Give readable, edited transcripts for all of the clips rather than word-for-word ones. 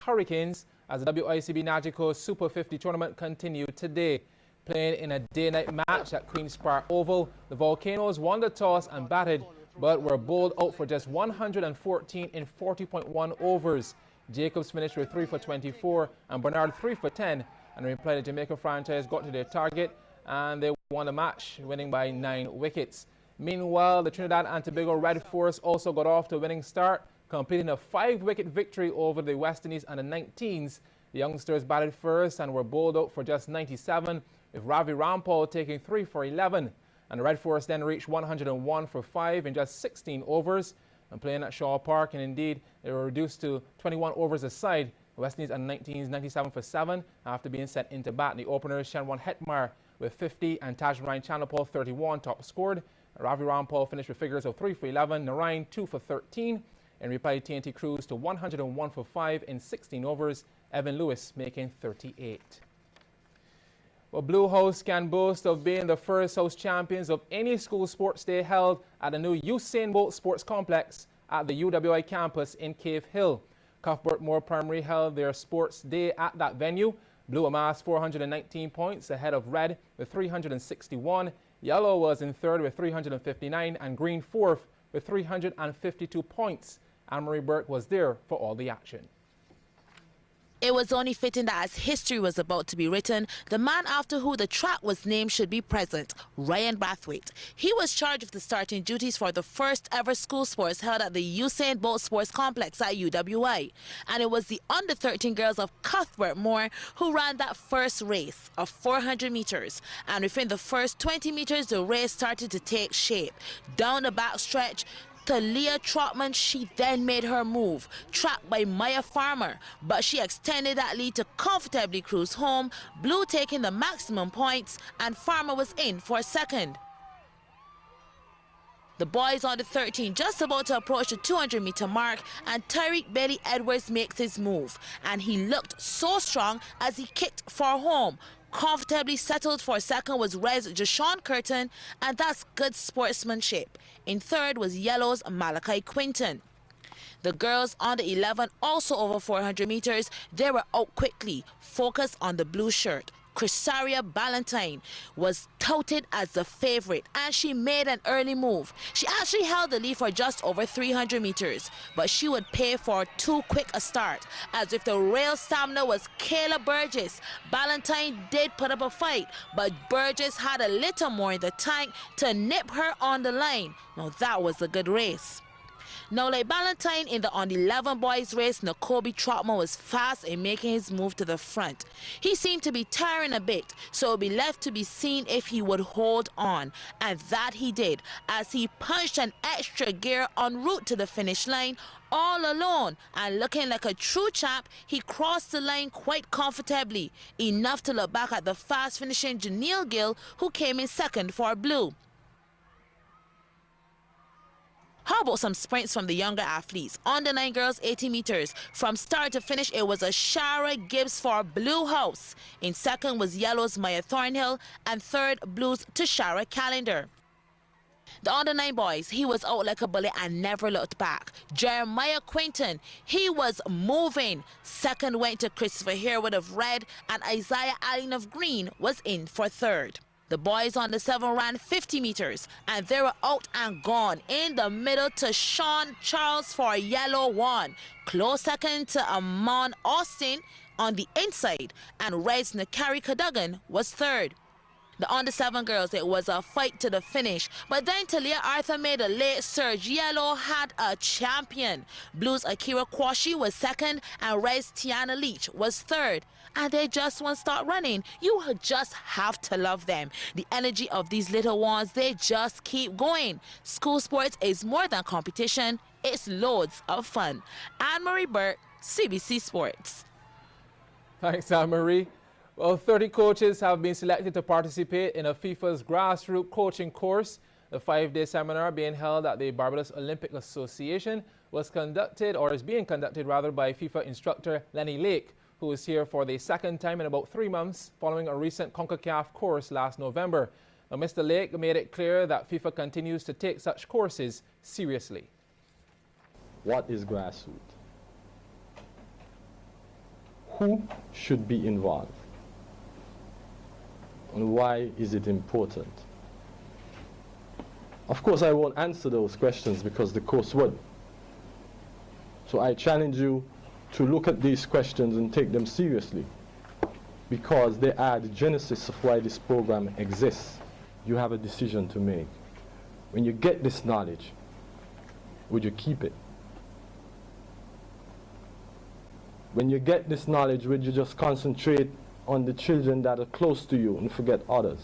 Hurricanes as the WICB Nagico Super 50 tournament continued today. Playing in a day-night match at Queen's Park Oval, the Volcanoes won the toss and batted, but were bowled out for just 114 in 40.1 overs. Jacobs finished with 3 for 24 and Bernard 3 for 10. And in reply, the Jamaica franchise got to their target and they won the match, winning by 9 wickets. Meanwhile, the Trinidad and Tobago Red Force also got off to a winning start, completing a 5-wicket victory over the West Indies under 19s. The youngsters batted first and were bowled out for just 97, with Ravi Rampal taking 3 for 11. And the Red Force then reached 101 for 5 in just 16 overs. And playing at Shaw Park, and indeed they were reduced to 21 overs aside. The West Indies under 19s 97 for 7 after being sent into bat. The openers Shanwan Hetmar with 50 and Tajmarine Chanapal 31 top scored. Ravi Rampal finished with figures of 3 for 11, Narayan 2 for 13. And reply TNT cruised to 101 for 5 in 16 overs, Evan Lewis making 38. Well, Blue House can boast of being the first house champions of any school sports day held at the new Usain Bolt Sports Complex at the UWI campus in Cave Hill. Cuthbert Moore Primary held their sports day at that venue. Blue amassed 419 points ahead of Red with 361. Yellow was in third with 359 and Green fourth with 352 points. Anne-Marie Burke was there for all the action. It was only fitting that as history was about to be written, the man after who the track was named should be present, Ryan Brathwaite. He was charged with the starting duties for the first ever school sports held at the Usain Bolt Sports Complex at UWI. And it was the under-13 girls of Cuthbert Moore who ran that first race of 400 meters. And within the first 20 meters, the race started to take shape. Down the backstretch, Talia Trotman, she then made her move, tracked by Maya Farmer, but she extended that lead to comfortably cruise home, Blue taking the maximum points, and Farmer was in for a second. The boys on the 13 just about to approach the 200-meter mark, and Tyreek Bailey Edwards makes his move, and he looked so strong as he kicked for home. Comfortably settled for second was Red's Jashawn Curtin, and that's good sportsmanship. In third was Yellow's Malachi Quinton. The girls on the 11 also over 400 meters, they were out quickly, focused on the blue shirt. Chrysaria Ballantyne was touted as the favorite, and she made an early move. She actually held the lead for just over 300 meters, but she would pay for too quick a start, as if the real stamina was Kayla Burgess. Ballantyne did put up a fight, but Burgess had a little more in the tank to nip her on the line. Now that was a good race. Now, like Ballantyne in the on 11 boys race, Nakobe Trotman was fast in making his move to the front. He seemed to be tiring a bit, so it would be left to be seen if he would hold on. And that he did, as he punched an extra gear en route to the finish line all alone. And looking like a true champ, he crossed the line quite comfortably, enough to look back at the fast finishing Janelle Gill, who came in second for Blue. How about some sprints from the younger athletes? On the 9 girls 80 meters, from start to finish, it was a Shara Gibbs for Blue House. In second was Yellow's Maya Thornhill, and third Blue's Tashara Calendar. The under 9 boys, he was out like a bullet and never looked back. Jeremiah Quinton, he was moving. Second went to Christopher Harewood of Red, and Isaiah Allen of Green was in for third. The boys on the 7 ran 50 meters, and they were out and gone. In the middle to Sean Charles for Yellow 1. Close second to Amon Austin on the inside, and Red's Nakari Cadogan was third. The under 7 girls, it was a fight to the finish, but then Talia Arthur made a late surge. Yellow had a champion. Blue's Akira Kwashi was second, and Red's Tiana Leach was third. And they just won't start running. You just have to love them. The energy of these little ones, they just keep going. School sports is more than competition, it's loads of fun. Anne-Marie Burke, CBC Sports. Thanks, Anne-Marie. Well, 30 coaches have been selected to participate in a FIFA's grassroots coaching course. The 5-day seminar being held at the Barbados Olympic Association was conducted, or is being conducted rather, by FIFA instructor Lenny Lake, who is here for the second time in about 3 months following a recent CONCACAF course last November. Now, Mr. Lake made it clear that FIFA continues to take such courses seriously. What is grassroots? who should be involved? And why is it important? Of course, I won't answer those questions because the course would. So I challenge you to look at these questions and take them seriously, because they are the genesis of why this program exists. You have a decision to make. When you get this knowledge, would you keep it? When you get this knowledge, would you just concentrate on the children that are close to you and forget others?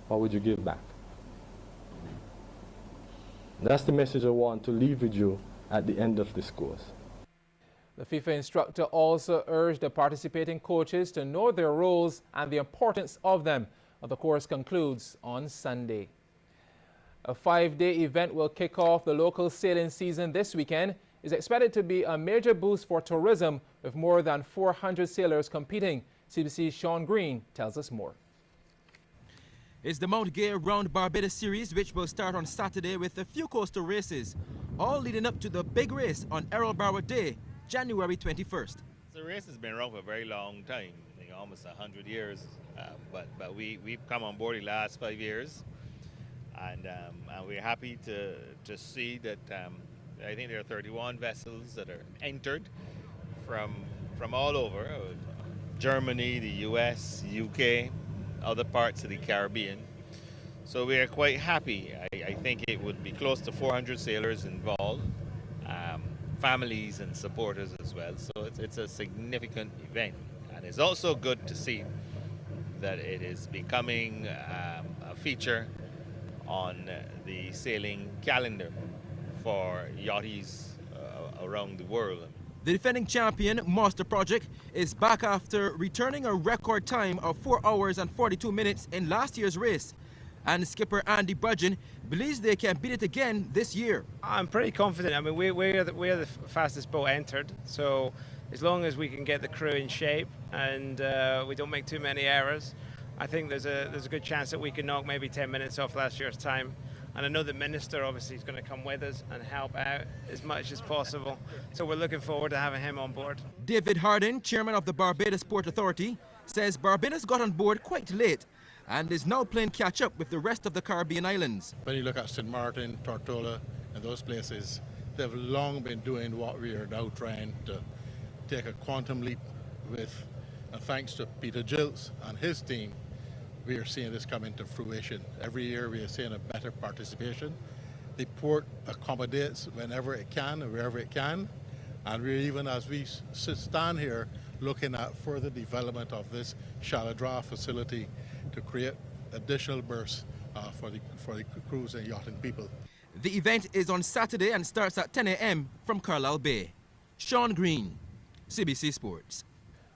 Or would you give back? That's the message I want to leave with you at the end of this course. The FIFA instructor also urged the participating coaches to know their roles and the importance of them. The course concludes on Sunday. A 5-day event will kick off the local sailing season this weekend. It's expected to be a major boost for tourism, with more than 400 sailors competing. CBC's Sean Green tells us more. It's the Mount Gay Round Barbados Series, which will start on Saturday with a few coastal races, all leading up to the big race on Errol Barwood Day, January 21st. The race has been around for a very long time, I think almost 100 years, but we've come on board the last 5 years, and we're happy to see that I think there are 31 vessels that are entered from all over, Germany, the US, UK, other parts of the Caribbean. So we are quite happy. I think it would be close to 400 sailors involved, families and supporters as well. So it's a significant event, and it's also good to see that it is becoming a feature on the sailing calendar for yachties around the world. The defending champion, Master Project, is back after returning a record time of 4 hours and 42 minutes in last year's race. And skipper Andy Budgeon believes they can beat it again this year. I'm pretty confident. I mean, we're the fastest boat entered, so as long as we can get the crew in shape and we don't make too many errors, I think there's a good chance that we can knock maybe 10 minutes off last year's time. And I know the Minister obviously is going to come with us and help out as much as possible. So we're looking forward to having him on board. David Hardin, chairman of the Barbados Port Authority, says Barbados got on board quite late and is now playing catch up with the rest of the Caribbean islands. When you look at St. Martin, Tortola, and those places, they've long been doing what we are now trying to take a quantum leap with. And thanks to Peter Gilts and his team, we are seeing this come into fruition. Every year we are seeing a better participation. The port accommodates whenever it can and wherever it can. And we're even, as we stand here, looking at further development of this shallow draft facility to create additional berths for the cruise and yachting people. The event is on Saturday and starts at 10 a.m. from Carlisle Bay. Sean Green, CBC Sports.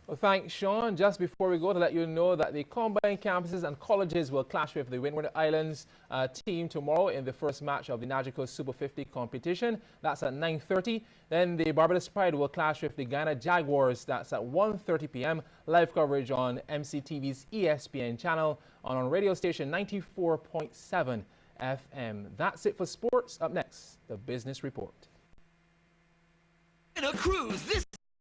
Well, thanks, Sean. Just before we go, to let you know that the combined campuses and colleges will clash with the Windward Islands team tomorrow in the first match of the Nagico Super 50 competition. That's at 9:30. Then the Barbados Pride will clash with the Guyana Jaguars. That's at 1:30 p.m. Live coverage on MCTV's ESPN channel and on radio station 94.7 FM. That's it for sports. Up next, the Business Report. In a cruise this